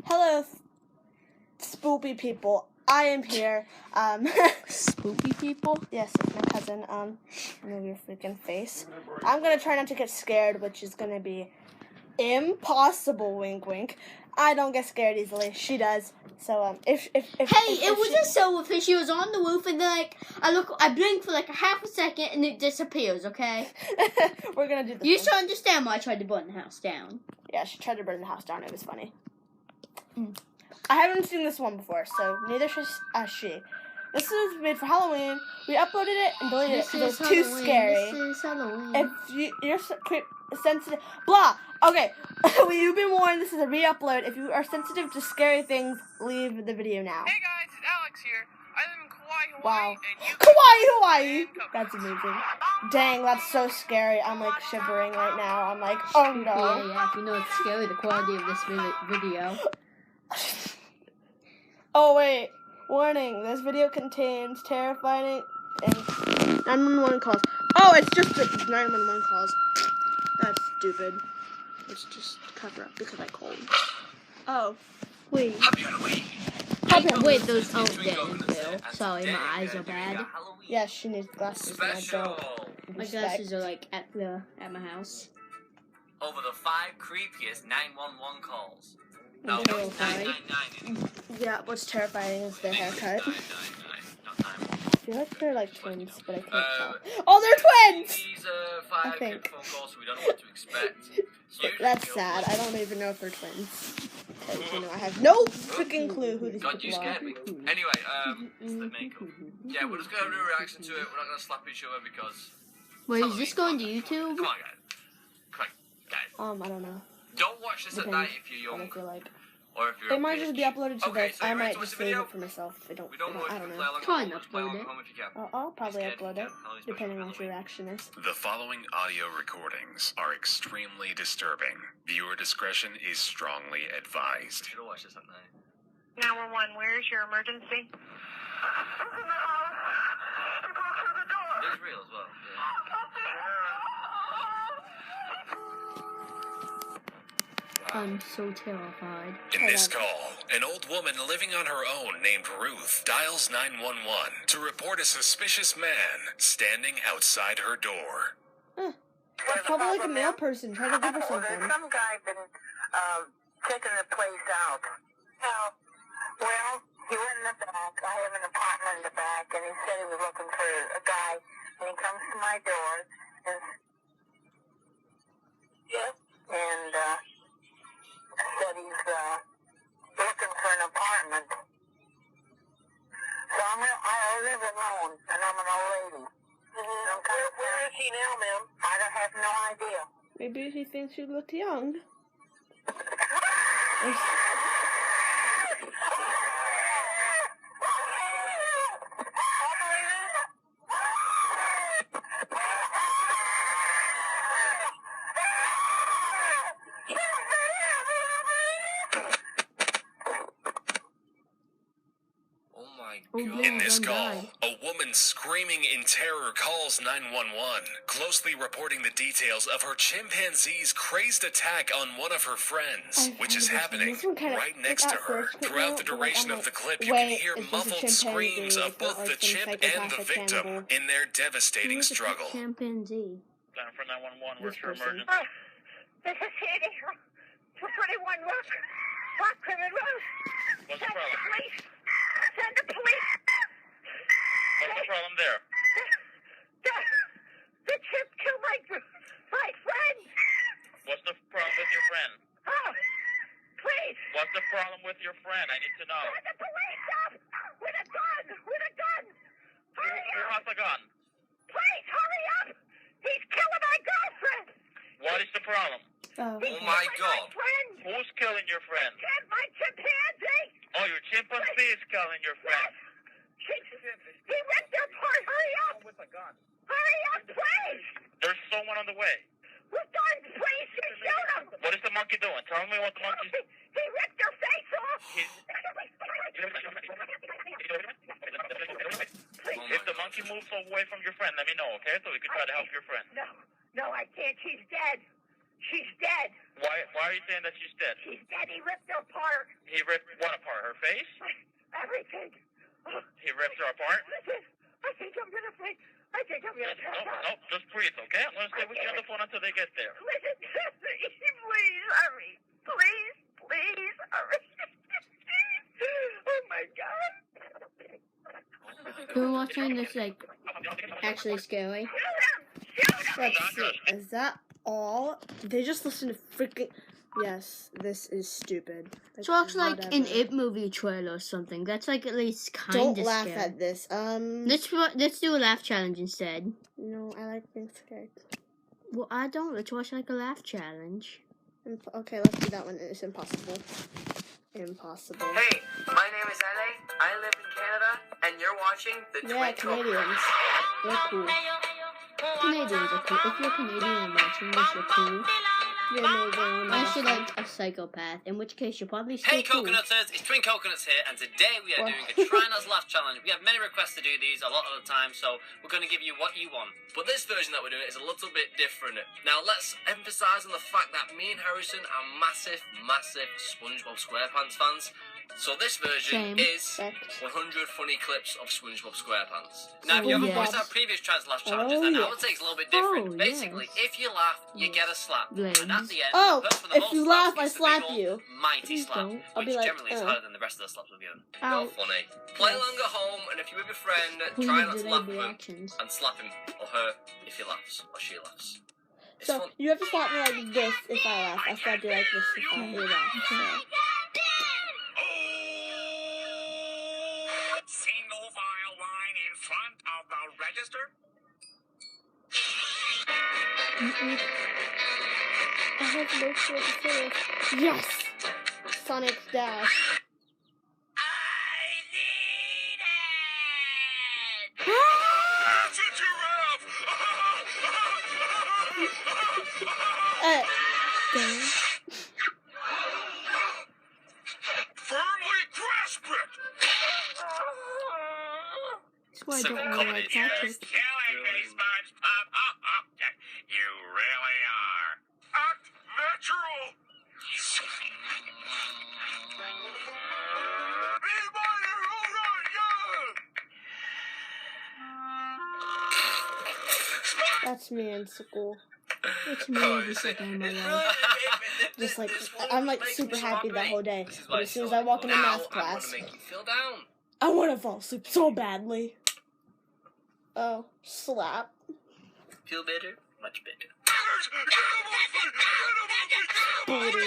Hello, spoopy people. I am here. Spoopy people? Yes, it's my cousin. Move your freaking face. I'm gonna try not to get scared, which is gonna be impossible. Wink, wink. I don't get scared easily. She does. So if It wasn't silverfish. She was on the roof, and then I blink for like a half a second, and it disappears. Okay. We're gonna do this. You should understand why I tried to burn the house down. Yeah, she tried to burn the house down. It was funny. I haven't seen this one before, so neither should she. This was made for Halloween. We uploaded it and deleted it because it was too scary. This is Halloween. If you're sensitive, blah. Okay, you've been warned. This is a re-upload. If you are sensitive to scary things, leave the video now. Hey guys, it's Alex here. I live in Kauai, Hawaii. Wow. And you Kauai, Hawaii. That's amazing. Dang, that's so scary. I'm like shivering right now. I'm like, oh no. Yeah. If you know it's scary, the quality of this video. Oh wait. Warning, this video contains terrifying and 911 calls. Oh, it's just the 911 calls. That's stupid. Let's just cover up because I called. Oh, wait. Happy Halloween. Wait, those didn't do. Sorry, my eyes are bad. Yeah, she needs glasses. And I don't. My glasses are like at my house. Over the 5 creepiest 911 calls. No, No, they're it's okay. 999. Yeah, what's terrifying is their haircut. 999. Not 911. I feel like they're like twins, but I can't tell. Oh, they're twins! These are 5 think. phone calls, so we don't know what to expect. That's sad. I don't even know if they're twins. Because, I have no freaking clue who these God, you people are. scared me. Anyway, it's the makeup. Yeah, we're just gonna do a reaction to it. We're not gonna slap each other because. Wait, is this going to YouTube? Come on, guys. Come on, guys. I don't know. Don't watch this at Depends night if you're what I young, feel like. or if you're. It might just be uploaded to Okay, this. so I you ready might to watch just the save video? it for myself. We don't know if I you don't can know. play along. Try and Just play upload along it. at home if you can. I'll probably Just upload get it, Halloween special depending on for what your Halloween. reaction is. The following audio recordings are extremely disturbing. Viewer discretion is strongly advised. Should have watched this at night. 911, where's your emergency? It's real as well. I'm so terrified. In this call, an old woman living on her own named Ruth dials 911 to report a suspicious man standing outside her door. It's probably like a male person trying to give her something. There's some guy been checking the place out. Well, he went in the back. I have an apartment in the back, and he said he was looking for a guy. And he comes to my door, and said he's looking for an apartment. So I live alone, and I'm an old lady. Where is he now, ma'am? I don't have no idea. Maybe he thinks you look young. Oh my Oh, god. In this don't call, die. a woman screaming in terror calls 911, closely reporting the details of her chimpanzee's crazed attack on one of her friends, which is happening right next to her. Throughout the duration of the clip, you can hear muffled screams of both the chimp and the victim in their devastating struggle. Chimpanzee. Down for 911, This where's your person. emergency? This is Sandy. 241 Rock River Road. What's the problem? Police. Send the police. What's the problem there? The chip killed my friend. What's the problem with your friend? Oh, please. What's the problem with your friend? I need to know. Send the police up with a gun. With a gun. Hurry Who up. has a gun? Please hurry up. He's killing my girlfriend. What is the problem? Oh. Oh my god. My friend. Who's killing your friend? My chimpanzee. Oh, your chimpanzee is killing your friend. He ripped her apart. Hurry up. With a gun. Hurry up, please. There's someone on the way. With guns, please. Shoot him. What is the monkey doing? Tell me what the monkey's doing. He ripped her face off. If the monkey moves away from your friend, let me know, okay? So we can try to help your friend. No, I can't. She's dead. She's dead. Why are you saying that she's dead? She's dead. He ripped her apart. He ripped what apart? Her face? Everything. He ripped her apart? I think I'm gonna faint. I think I'm gonna pass out. No, just breathe, okay? I'm gonna stay with you on the phone until they get there. Listen, please hurry. Please hurry. Oh my God. We're watching this like actually scary. Let's see. Is that all? They just listen to freaking. Yes, this is stupid. Like, It looks like an whatever. It movie trailer or something. That's like at least kind Don't of laugh scary. at this. Let's do a laugh challenge instead. No, I like being scared. Well, I don't. Let's watch like a laugh challenge. Okay, let's do that one. It's impossible. Impossible. Hey, my name is Ele. I live in Canada, and you're watching the Yeah, Twinkle. Canadians. They're cool. Canadians are cool. If you're Canadian and watching this, you're cool. You're amazing. Unless you're like a psychopath, in which case you're probably still Hey cool. Coconutters, it's Twin Coconuts here, and today we are What? doing a Try Not to Laugh challenge. We have many requests to do these a lot of the time, so we're going to give you what you want. But this version that we're doing is a little bit different. Now, let's emphasise on the fact that me and Harrison are massive SpongeBob SquarePants fans. So this version Same. is Respect. 100 funny clips of SpongeBob SquarePants. Now, if you Oh, haven't watched yes. our previous Try Not to Laugh challenges, Oh, then I yes. would say it's a little bit different. Oh, Basically, yes. if you laugh, you get a slap. Legs. And at the end, Oh, the person with the if most you slaps laugh, I gets the slap big you. old mighty Please slap, don't. I'll be which like, generally is harder than the rest of the slaps we've given. You're Ow. funny. Play along at home, and if you're with your friend, Please try not to delay laugh the at him, actions. and slap him or her if he laughs or she laughs. It's So fun. you have to slap me like this if I laugh. I slap you like this if you laugh. So. Single file line in front of the register. I have no clue what to say. Yes! Sonic Dash. That's a giraffe! Firmly grasp it! That's why I So don't want to comedy, like Patrick. Killing me, SpongeBob. You really are. Act natural. Anybody, hold on, yeah! That's me in school. It's me every second of my life. Just like, I'm like super happy that whole day. This is But why as soon as it's I walk into now math I'm gonna class, make you feel down. I want to fall asleep so badly. Oh, slap. Feel better? Much better. Booty.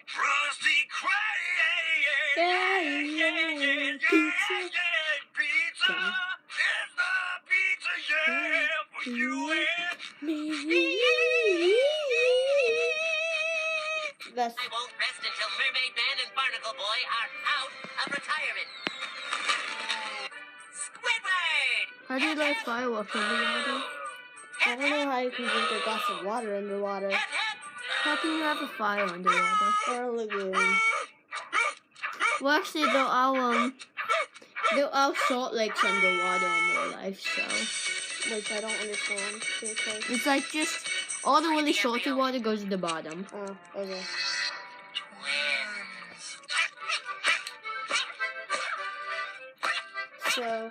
Frosty crying. Crying pizza. Pizza. It's the pizza, yeah, for you and Me. That's I won't rest until Mermaid Man and Barnacle Boy are out of retirement. Squidward! How do you like fireworks underwater? I don't know how you can drink a glass of water underwater. Hep, hep. How can you have a fire underwater? Or a lagoon. Well, actually, there are salt lakes underwater in real life, so Which I don't understand. Because, it's like just all the really salty water goes to the bottom. oh, okay. So,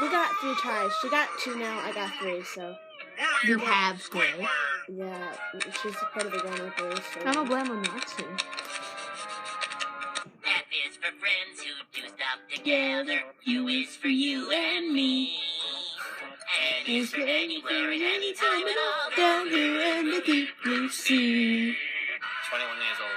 we got 3 tries. She got 2 now, I got 3, so. You have three. Yeah, she's part of the grown-up race, so. I'm a blame on Nazi. F is for friends who do stuff together. U is for you and me. N is for anywhere and anytime at all. Down here in the deep blue sea. 21 years old.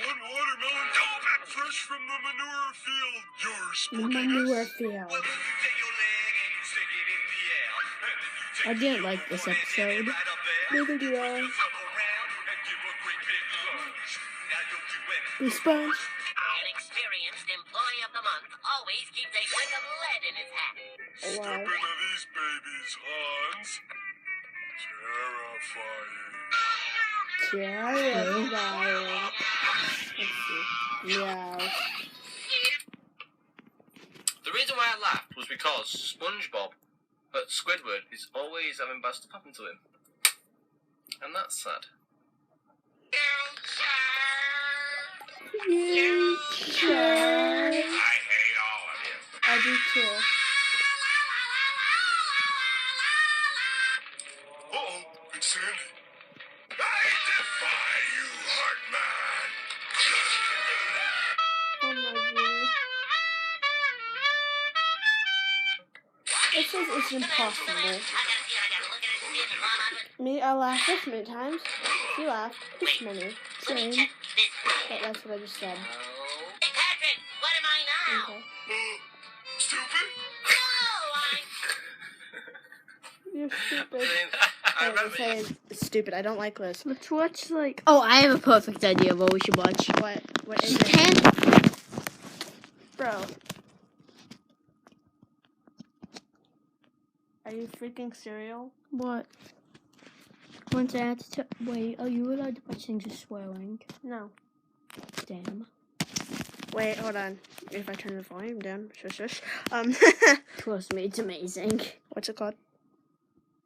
One watermelon come back fresh from the manure field. Yours. The manure field. I didn't like this episode. Neither do I. The sponge. An experienced employee of the month always keeps a brick of lead in his hat. Step Wow. into these babies, Hans. Terrifying. Terrifying. Let's see. Yeah. The reason why I laughed was because SpongeBob at Squidward is always having bad stuff happen to him. And that's sad. It's impossible. Me, I laughed this many times. She laughed this many. Same. But that's what I just said. Hey, Patrick, what am I now? Okay. Stupid? No, You're stupid. I remember It's stupid. I don't like this. Let's watch like. Oh, I have a perfect idea of what we should watch. What is You it? can't. Bro. Are you freaking serial? What? Once I had to wait, are you allowed to watch things with swearing? No. Damn. Wait, hold on. If I turn the volume down, shush. Trust me, it's amazing. What's it called?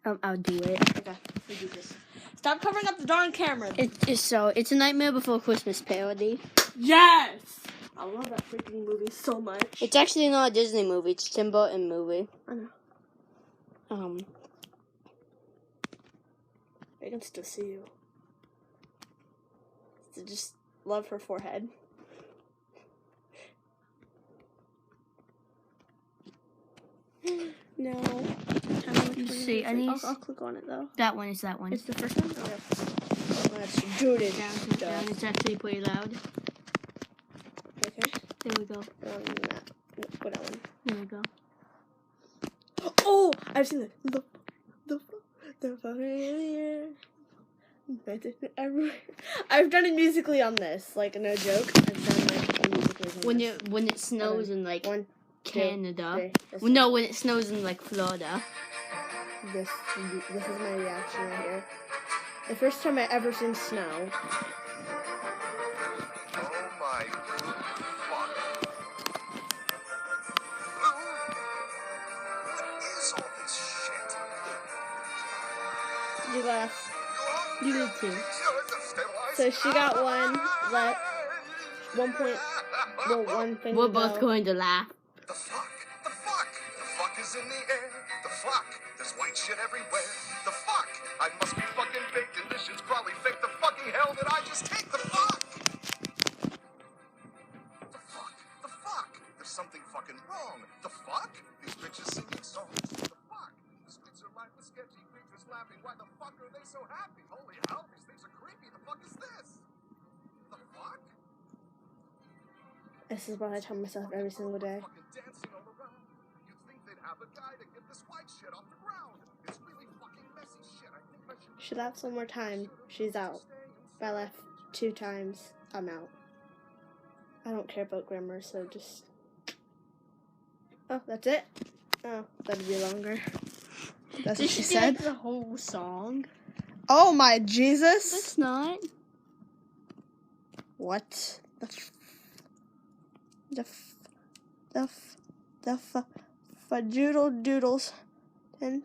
I'll do it. Okay, we do this. Stop covering up the darn camera. It's a Nightmare Before Christmas parody. Yes! I love that freaking movie so much. It's actually not a Disney movie. It's a Tim Burton movie. I know. I can still see you. So just love her forehead. No. You see, I need. I'll click on it though. That one is that one. It's the first one? Okay. Let's do it. Down. It's actually pretty loud. Okay. There we go. That one. There we go. Oh! I've seen it. The I've done it musically on this. Like, no joke. I've done like a musically on this. When it snows in like One, Canada. This No, when it snows in like Florida. This is my reaction right here. The first time I ever seen snow. Oh my fuck. What is all this shit? You laugh. You did too. So she got one. Let 1 point. Well, one thing. We're to both go. going to laugh. The fuck? The fuck? The fuck is in the air. The fuck? There's white shit everywhere. The fuck? I must be fucking baked and this shit's probably fake. The fucking hell did I just take? The fuck? The fuck? The fuck? There's something fucking wrong. The fuck? These bitches singing songs. The fuck? These bitches are like the sketchy creatures laughing. Why the fuck are they so happy? Holy hell, these things are creepy. The fuck is this? The fuck? This is what I tell myself every single day. Fucking dancing all around. You'd think they'd have a guy to get this white shit off the ground. It's really fucking messy shit. I think I should. She laughs one more time. She's out. If I laugh 2 times, I'm out. I don't care about grammar, so just. Oh, that's it? Oh, that'd be longer. That's what she said. The whole song. Oh my Jesus! It's not. What the fajoodle doodles and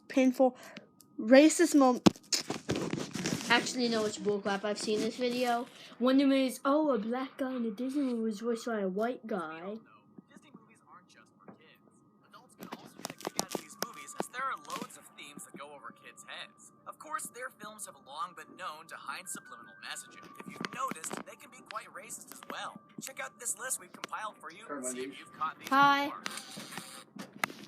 painful racist moment. Actually, no, it's bullcrap. I've seen this video. One of them is, a black guy in a Disney movie was voiced by a white guy. Disney movies aren't just for kids. Adults can also get a kick out of these movies as there are loads of themes that go over kids' heads. Of course, their films have long been known to hide subliminal messaging. If you've noticed, they can be quite racist as well. Check out this list we've compiled for you and see if you've caught these Hi. before.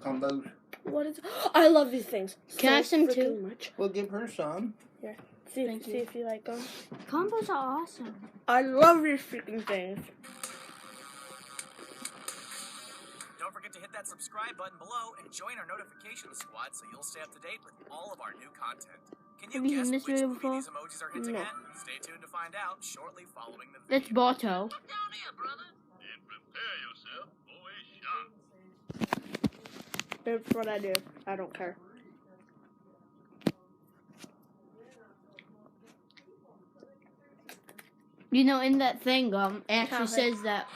Combos. What is? I love these things. Can I have some freaking too? much. We'll give her some. Here, see if you like them. Combos are awesome. I love these freaking things. Don't forget to hit that subscribe button below and join our notification squad so you'll stay up to date with all of our new content. Can Have you you seen guess this which video movie before? these emojis are hinting No. at? Stay tuned to find out shortly following the video. That's Barto. Down here, brother. And prepare yourself for a shock. That's what I do. I don't care. You know, in that thing, it actually Okay. says that,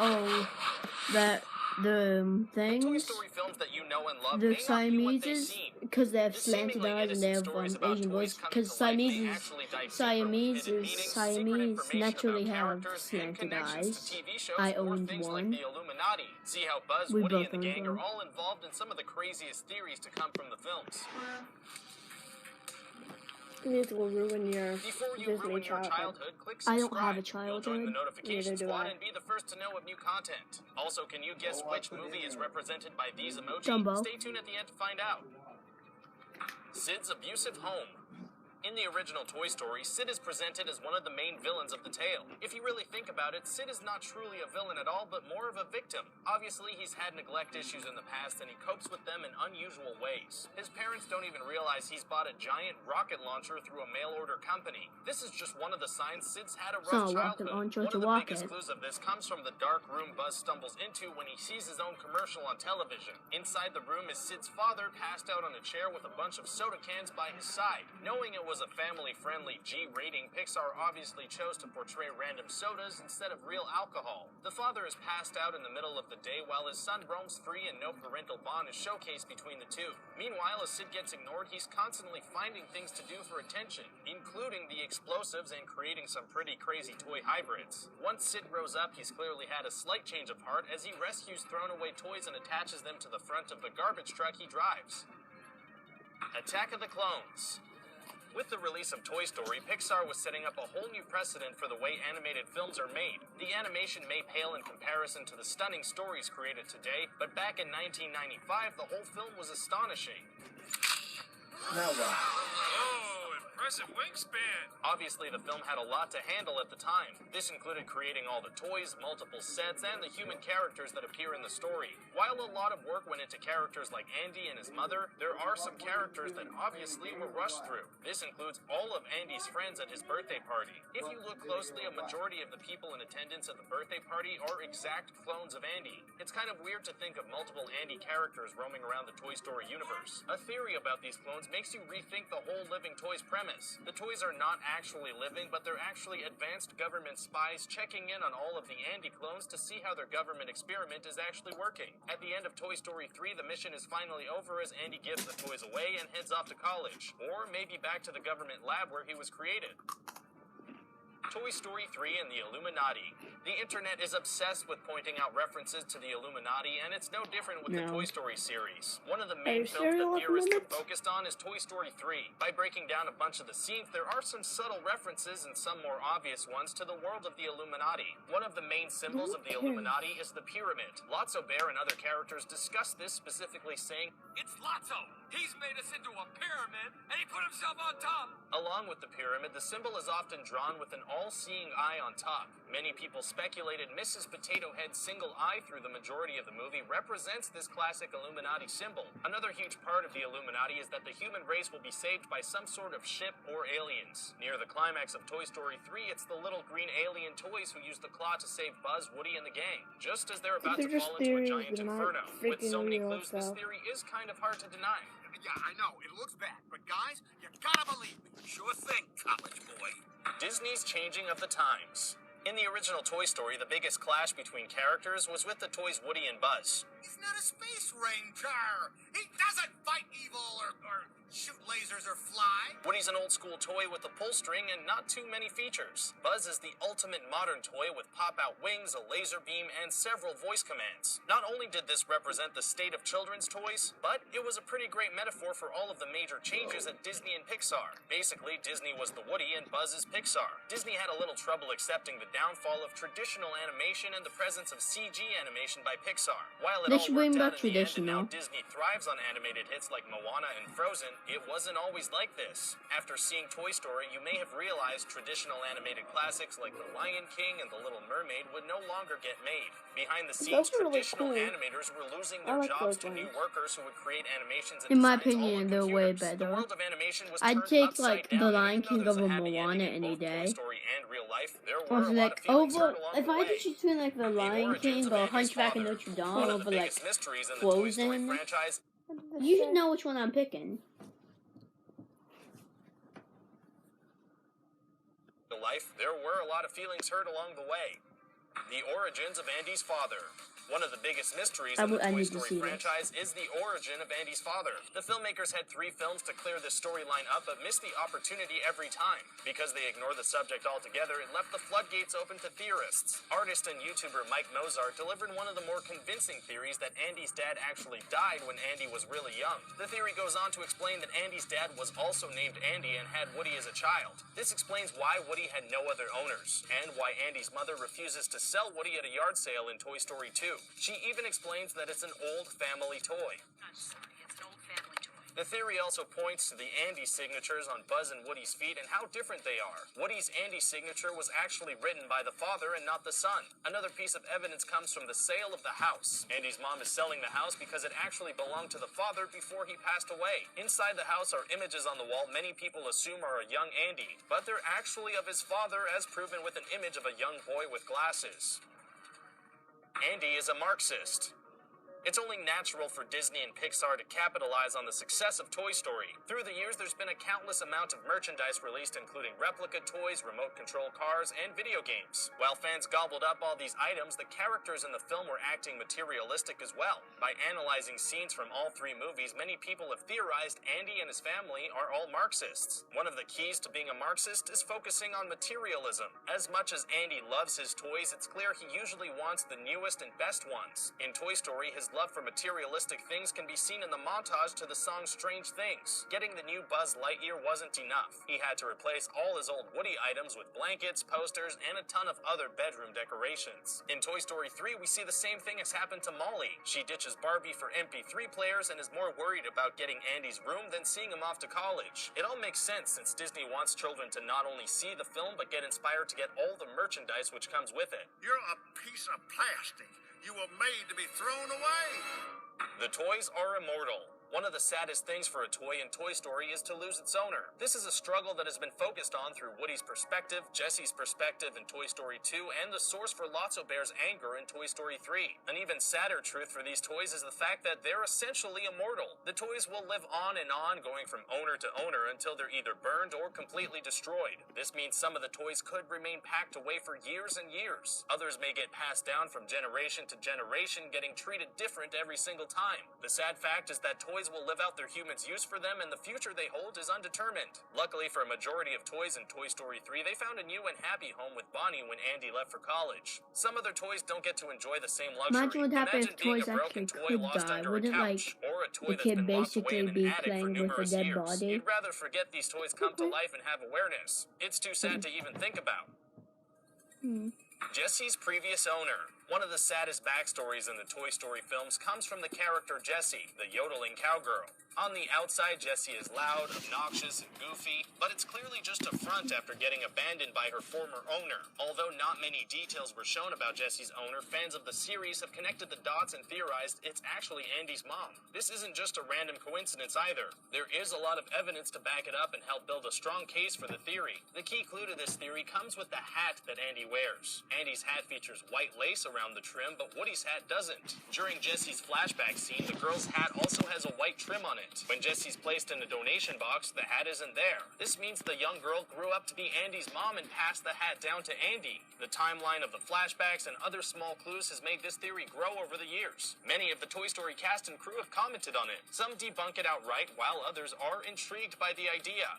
that the Toy things, Story films that you know and love the may not be what they Siameses, seem. because they have The slanted seemingly eyes and they innocent have stories about Asian toys voice, coming because to life may actually dive deeper with hidden meanings, secret Siamese information naturally about have characters and slanted connections eyes. to TV shows I or owned things one. like the Illuminati. See how Buzz, We Woody, both and the owned gang one. are all involved in some of the craziest theories to come from the films. These will ruin your Before you Disney ruin your childhood. childhood, click I subscribe. don't have a You'll join the childhood. notification Neither do squad I. and be the first to know of new content. Also, can you guess which movie is represented by these emojis? Dumbo. Stay tuned at the end to find out. Sid's abusive home. In the original Toy Story, Sid is presented as one of the main villains of the tale. If you really think about it, Sid is not truly a villain at all, but more of a victim. Obviously, he's had neglect issues in the past, and he copes with them in unusual ways. His parents don't even realize he's bought a giant rocket launcher through a mail-order company. This is just one of the signs Sid's had a rough childhood. One of the biggest clues of this comes from the dark room Buzz stumbles into when he sees his own commercial on television. Inside the room is Sid's father, passed out on a chair with a bunch of soda cans by his side. Knowing it was a family-friendly G rating, Pixar obviously chose to portray random sodas instead of real alcohol. The father is passed out in the middle of the day while his son roams free and no parental bond is showcased between the two. Meanwhile, as Sid gets ignored, he's constantly finding things to do for attention, including the explosives and creating some pretty crazy toy hybrids. Once Sid grows up, he's clearly had a slight change of heart as he rescues thrown away toys and attaches them to the front of the garbage truck he drives. Attack of the Clones. With the release of Toy Story, Pixar was setting up a whole new precedent for the way animated films are made. The animation may pale in comparison to the stunning stories created today, but back in 1995, the whole film was astonishing. Now what? Oh, impressive wingspan. Obviously, the film had a lot to handle at the time. This included creating all the toys, multiple sets, and the human characters that appear in the story. While a lot of work went into characters like Andy and his mother, there are some characters that obviously were rushed through. This includes all of Andy's friends at his birthday party. If you look closely, a majority of the people in attendance at the birthday party are exact clones of Andy. It's kind of weird to think of multiple Andy characters roaming around the Toy Story universe. A theory about these clones makes you rethink the whole Living Toys premise. The toys are not actually living, but they're actually advanced government spies checking in on all of the Andy clones to see how their government experiment is actually working. At the end of Toy Story 3, the mission is finally over as Andy gives the toys away and heads off to college, or maybe back to the government lab where he was created. Toy Story 3 and the Illuminati. The internet is obsessed with pointing out references to the Illuminati, and it's no different with the Toy Story series. One of the main films that theorists have focused on is Toy Story 3. By breaking down a bunch of the scenes, there are some subtle references and some more obvious ones to the world of the Illuminati. One of the main symbols of the Illuminati is the pyramid. Lotso Bear and other characters discuss this, specifically saying, "It's Lotso! He's made us into a pyramid, and he put himself on top!" Along with the pyramid, the symbol is often drawn with an all-seeing eye on top. Many people speculated Mrs. Potato Head's single eye through the majority of the movie represents this classic Illuminati symbol. Another huge part of the Illuminati is that the human race will be saved by some sort of ship or aliens. Near the climax of Toy Story 3, it's the little green alien toys who use the claw to save Buzz, Woody, and the gang, just as they're about to fall into a giant inferno. With so many clues, this theory is kind of hard to deny. Yeah, I know, it looks bad, but guys, you gotta believe me. Sure thing, college boy. Disney's changing of the times. In the original Toy Story, the biggest clash between characters was with the toys Woody and Buzz. He's not a space ranger. He doesn't fight evil or shoot lasers or fly. Woody's an old-school toy with a pull string and not too many features. Buzz is the ultimate modern toy with pop-out wings, a laser beam, and several voice commands. Not only did this represent the state of children's toys, but it was a pretty great metaphor for all of the major changes at Disney and Pixar. Basically, Disney was the Woody and Buzz is Pixar. Disney had a little trouble accepting the downfall of traditional animation and the presence of CG animation by Pixar. While it all worked out in the end and now Disney thrives on animated hits like Moana and Frozen, it wasn't always like this. After seeing Toy Story, you may have realized traditional animated classics like The Lion King and The Little Mermaid would no longer get made. Behind the scenes, traditional animators were losing their jobs to new workers who would create animations and in my opinion, they're way better. The world of animation was I'd take like The Lion King over Moana any day. I was like, over if I had to choose between like The Lion King or Hunchback of Notre Dame over like Frozen, you should know which one I'm picking. There were a lot of feelings hurt along the way. The origins of Andy's father. One of the biggest mysteries of the Toy Story franchise is the origin of Andy's father. The filmmakers had 3 films to clear this storyline up, but missed the opportunity every time. Because they ignored the subject altogether, it left the floodgates open to theorists. Artist and YouTuber Mike Mozart delivered one of the more convincing theories that Andy's dad actually died when Andy was really young. The theory goes on to explain that Andy's dad was also named Andy and had Woody as a child. This explains why Woody had no other owners, and why Andy's mother refuses to sell Woody at a yard sale in Toy Story 2. She even explains that it's an old family toy. The theory also points to the Andy signatures on Buzz and Woody's feet and how different they are. Woody's Andy signature was actually written by the father and not the son. Another piece of evidence comes from the sale of the house. Andy's mom is selling the house because it actually belonged to the father before he passed away. Inside the house are images on the wall many people assume are a young Andy, but they're actually of his father, as proven with an image of a young boy with glasses. Andy is a Marxist. It's only natural for Disney and Pixar to capitalize on the success of Toy Story. Through the years, there's been a countless amount of merchandise released, including replica toys, remote control cars, and video games. While fans gobbled up all these items, the characters in the film were acting materialistic as well. By analyzing scenes from all three movies, many people have theorized Andy and his family are all Marxists. One of the keys to being a Marxist is focusing on materialism. As much as Andy loves his toys, it's clear he usually wants the newest and best ones. In Toy Story, his love for materialistic things can be seen in the montage to the song Strange Things. Getting the new Buzz Lightyear wasn't enough. He had to replace all his old Woody items with blankets, posters, and a ton of other bedroom decorations. In Toy Story 3, we see the same thing has happened to Molly. She ditches Barbie for MP3 players and is more worried about getting Andy's room than seeing him off to college. It all makes sense since Disney wants children to not only see the film but get inspired to get all the merchandise which comes with it. You're a piece of plastic. You were made to be thrown away. The toys are immortal. One of the saddest things for a toy in Toy Story is to lose its owner. This is a struggle that has been focused on through Woody's perspective, Jesse's perspective in Toy Story 2, and the source for Lotso Bear's anger in Toy Story 3. An even sadder truth for these toys is the fact that they're essentially immortal. The toys will live on, going from owner to owner until they're either burned or completely destroyed. This means some of the toys could remain packed away for years and years. Others may get passed down from generation to generation, getting treated different every single time. The sad fact is that toys will live out their humans' use for them, and the future they hold is undetermined. Luckily for a majority of toys in Toy Story 3, they found a new and happy home with Bonnie when Andy left for college. Some other toys don't get to enjoy the same luxury. Imagine what happens if toys actually could die. Wouldn't the kid basically be playing with a dead body? You'd rather forget these toys come to life and have awareness. It's too sad to even think about. Jesse's previous owner. One of the saddest backstories in the Toy Story films comes from the character Jessie, the yodeling cowgirl. On the outside, Jessie is loud, obnoxious, and goofy, but it's clearly just a front after getting abandoned by her former owner. Although not many details were shown about Jessie's owner, fans of the series have connected the dots and theorized it's actually Andy's mom. This isn't just a random coincidence either. There is a lot of evidence to back it up and help build a strong case for the theory. The key clue to this theory comes with the hat that Andy wears. Andy's hat features white lace around the trim, but Woody's hat doesn't. During Jessie's flashback scene, the girl's hat also has a white trim on it. When Jessie's placed in a donation box, the hat isn't there. This means the young girl grew up to be Andy's mom and passed the hat down to Andy. The timeline of the flashbacks and other small clues has made this theory grow over the years. Many of the Toy Story cast and crew have commented on it. Some debunk it outright, while others are intrigued by the idea.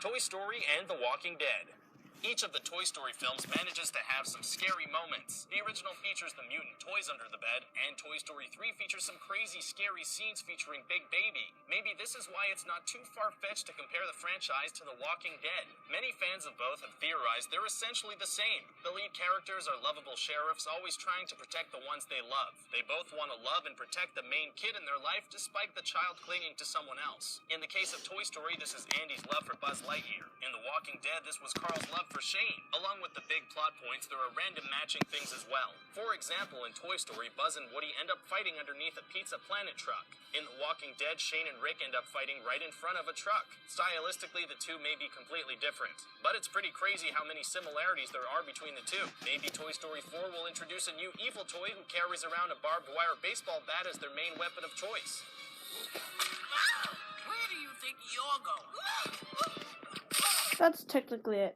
Toy Story and The Walking Dead. Each of the Toy Story films manages to have some scary moments. The original features the mutant toys under the bed, and Toy Story 3 features some crazy, scary scenes featuring Big Baby. Maybe this is why it's not too far-fetched to compare the franchise to The Walking Dead. Many fans of both have theorized they're essentially the same. The lead characters are lovable sheriffs, always trying to protect the ones they love. They both want to love and protect the main kid in their life, despite the child clinging to someone else. In the case of Toy Story, this is Andy's love for Buzz Lightyear. In The Walking Dead, this was Carl's love for Shane. Along with the big plot points, there are random matching things as well. For example, in Toy Story, Buzz and Woody end up fighting underneath a Pizza Planet truck. In The Walking Dead, Shane and Rick end up fighting right in front of a truck. Stylistically, the two may be completely different, but it's pretty crazy how many similarities there are between the two. Maybe Toy Story 4 will introduce a new evil toy who carries around a barbed wire baseball bat as their main weapon of choice. Where do you think you're going? That's technically it.